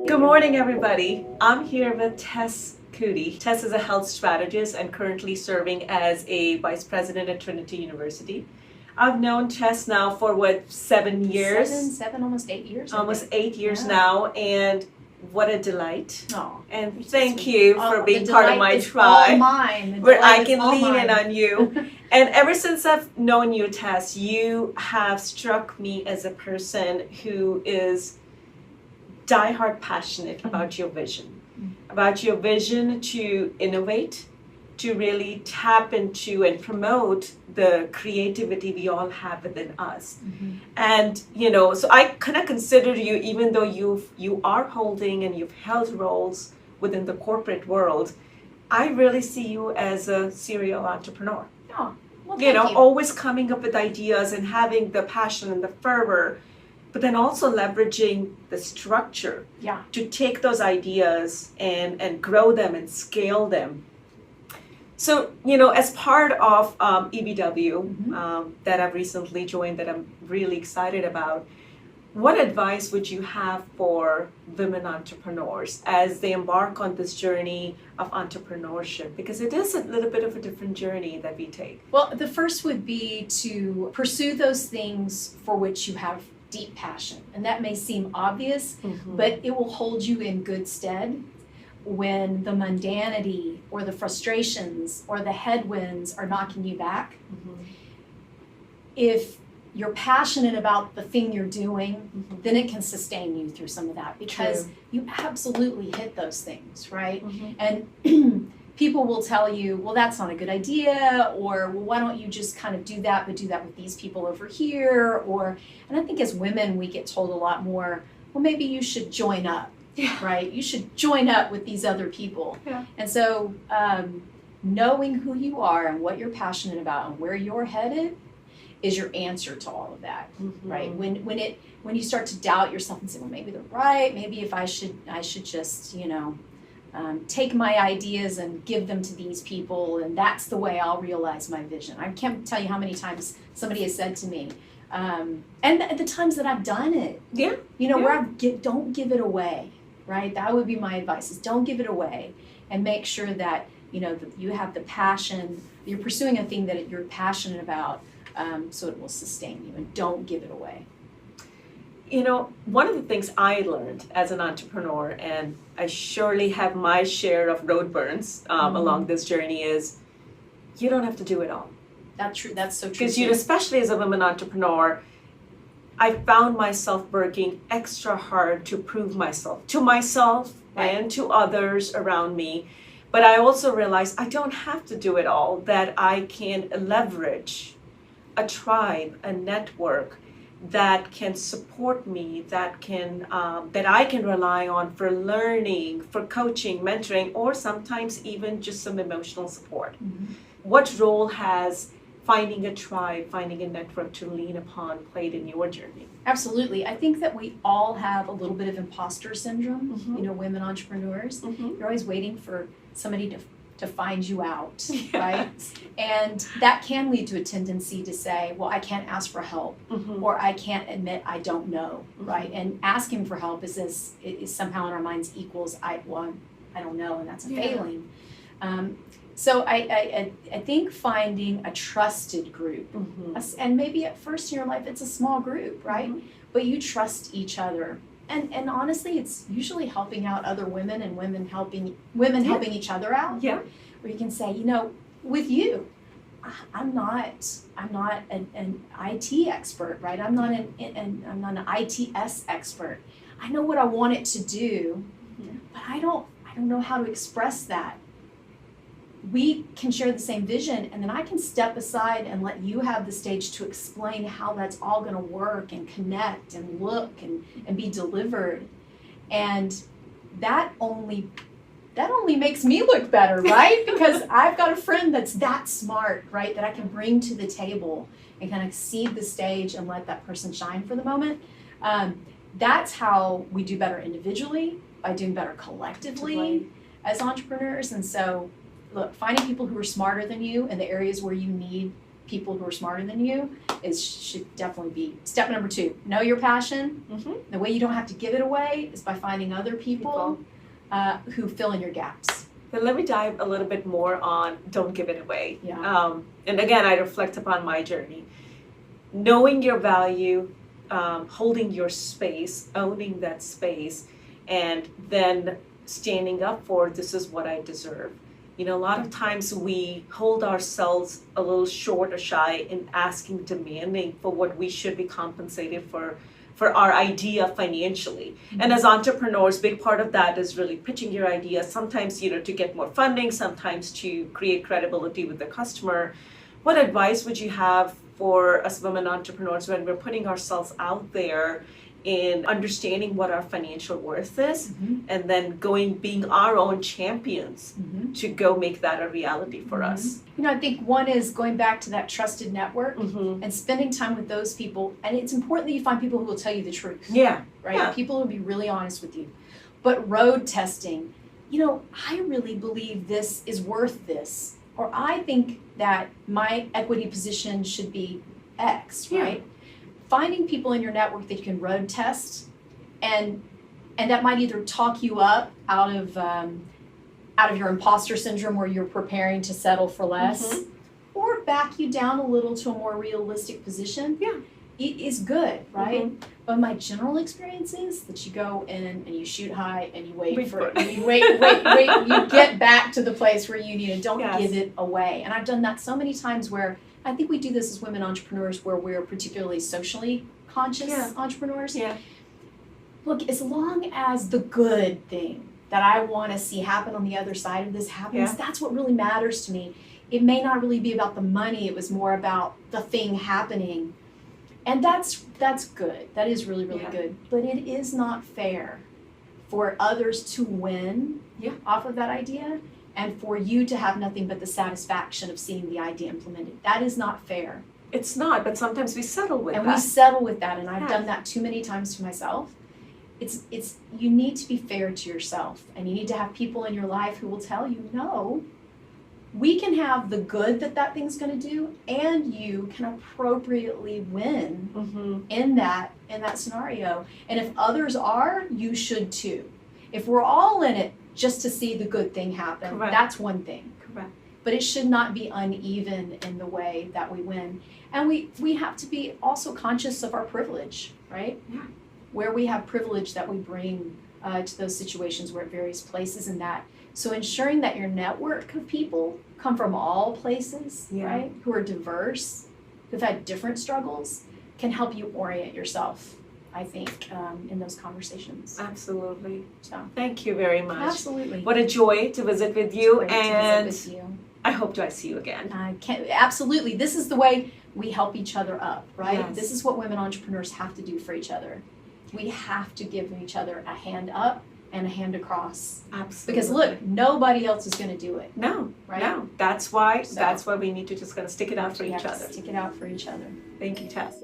Good morning, everybody. I'm here with Tess Coody. Tess is a health strategist and currently serving as a vice president at Trinity University. I've known Tess now for 7 years? Seven, almost 8 years. Almost 8 years now, and what a delight. Oh, and thank you for being the part of my is tribe. All mine. Where I can lean in on you. And ever since I've known you, Tess, you have struck me as a person who is diehard passionate about your vision, to innovate, to really tap into and promote the creativity we all have within us. And so I kind of consider you, even though you are holding and you've held roles within the corporate world, I really see you as a serial entrepreneur. Oh, well, thank you. Always coming up with ideas and having the passion and the fervor, but then also leveraging the structure to take those ideas and grow them and scale them. So, as part of EBW that I've recently joined, that I'm really excited about, what advice would you have for women entrepreneurs as they embark on this journey of entrepreneurship? Because it is a little bit of a different journey that we take. Well, the first would be to pursue those things for which you have deep passion. And that may seem obvious, but it will hold you in good stead when the mundanity or the frustrations or the headwinds are knocking you back. If you're passionate about the thing you're doing, then it can sustain you through some of that, because you absolutely hit those things, right? And people will tell you, well, that's not a good idea, or well, why don't you just kind of do that, but do that with these people over here, and I think as women, we get told a lot more, well, maybe you should join up, right? You should join up with these other people. And so knowing who you are and what you're passionate about and where you're headed is your answer to all of that, right? When you start to doubt yourself and say, well, maybe they're right, maybe if I should just, take my ideas and give them to these people, and that's the way I'll realize my vision. I can't tell you how many times somebody has said to me, and the times that I've done it, where don't give it away, right? That would be my advice, is don't give it away, and make sure that, that you have the passion, you're pursuing a thing that you're passionate about, so it will sustain you, and don't give it away. One of the things I learned as an entrepreneur, and I surely have my share of road burns along this journey, is you don't have to do it all. That's true. That's so true. Because especially as a woman entrepreneur, I found myself working extra hard to prove myself to myself and to others around me. But I also realized I don't have to do it all, that I can leverage a tribe, a network that can support me, that I can rely on for learning, for coaching, mentoring, or sometimes even just some emotional support. What role has finding a tribe, finding a network to lean upon played in your journey? Absolutely. I think that we all have a little bit of imposter syndrome, women entrepreneurs. You're always waiting for somebody to find you out, right? And that can lead to a tendency to say, well, I can't ask for help, or I can't admit I don't know, right? And asking for help is somehow in our minds equals I don't know, and that's a failing. So I think finding a trusted group, and maybe at first in your life it's a small group, right? But you trust each other. And honestly, it's usually helping out other women, and women helping each other out. Where you can say, with you, I'm not an IT expert, right? I'm not an ITS expert. I know what I want it to do, but I don't know how to express that. We can share the same vision, and then I can step aside and let you have the stage to explain how that's all going to work and connect and look and be delivered. And that only makes me look better, right? Because I've got a friend that's that smart, right, that I can bring to the table and kind of cede the stage and let that person shine for the moment. That's how we do better individually, by doing better collectively as entrepreneurs. And so, look, finding people who are smarter than you in the areas where you need people who are smarter than you should definitely be step number 2. Know your passion. The way you don't have to give it away is by finding other people who fill in your gaps. Then let me dive a little bit more on don't give it away. Yeah. And again, I reflect upon my journey. Knowing your value, holding your space, owning that space, and then standing up for this is what I deserve. You know, a lot of times we hold ourselves a little short or shy in asking, demanding for what we should be compensated for our idea financially. And as entrepreneurs, big part of that is really pitching your idea, sometimes, you know, to get more funding, sometimes to create credibility with the customer. What advice would you have for us women entrepreneurs when we're putting ourselves out there in understanding what our financial worth is, and then being our own champions to go make that a reality for us? You know, I think one is going back to that trusted network and spending time with those people. And it's important that you find people who will tell you the truth. Yeah. Right? Yeah. People who will be really honest with you. But road testing, you know, I really believe this is worth this. Or I think that my equity position should be X, right? Yeah. Finding people in your network that you can road test, and that might either talk you up out of your imposter syndrome where you're preparing to settle for less, or back you down a little to a more realistic position. Yeah, it is good, right? But my general experience is that you go in and you shoot high and you wait for it. You wait. You get back to the place where you need it. Don't give it away. And I've done that so many times where I think we do this as women entrepreneurs where we're particularly socially conscious entrepreneurs. Yeah. Look, as long as the good thing that I want to see happen on the other side of this happens, that's what really matters to me. It may not really be about the money. It was more about the thing happening. And that's good. That is really, really good. But it is not fair for others to win off of that idea and for you to have nothing but the satisfaction of seeing the idea implemented. That is not fair. It's not, but sometimes we settle with that. And we settle with that, and I've done that too many times to myself. It's you need to be fair to yourself, and you need to have people in your life who will tell you, no, we can have the good that thing's going to do, and you can appropriately win in that scenario. And if others are, you should too. If we're all in it just to see the good thing happen, that's one thing. Correct. But it should not be uneven in the way that we win. And we have to be also conscious of our privilege, right? Yeah. Where we have privilege that we bring to those situations, we're at various places in that. So ensuring that your network of people come from all places, right, who are diverse, who've had different struggles, can help you orient yourself, I think, in those conversations. Absolutely. So thank you very much. Absolutely. What a joy to visit with you, and to visit with you. I hope to see you again. Absolutely. This is the way we help each other up, right? Yes. This is what women entrepreneurs have to do for each other. We have to give each other a hand up and a hand across. Absolutely. Because look, nobody else is going to do it. No, right? No. That's why we need to just kind of stick it out for each other. Stick it out for each other. Thank you, Tess.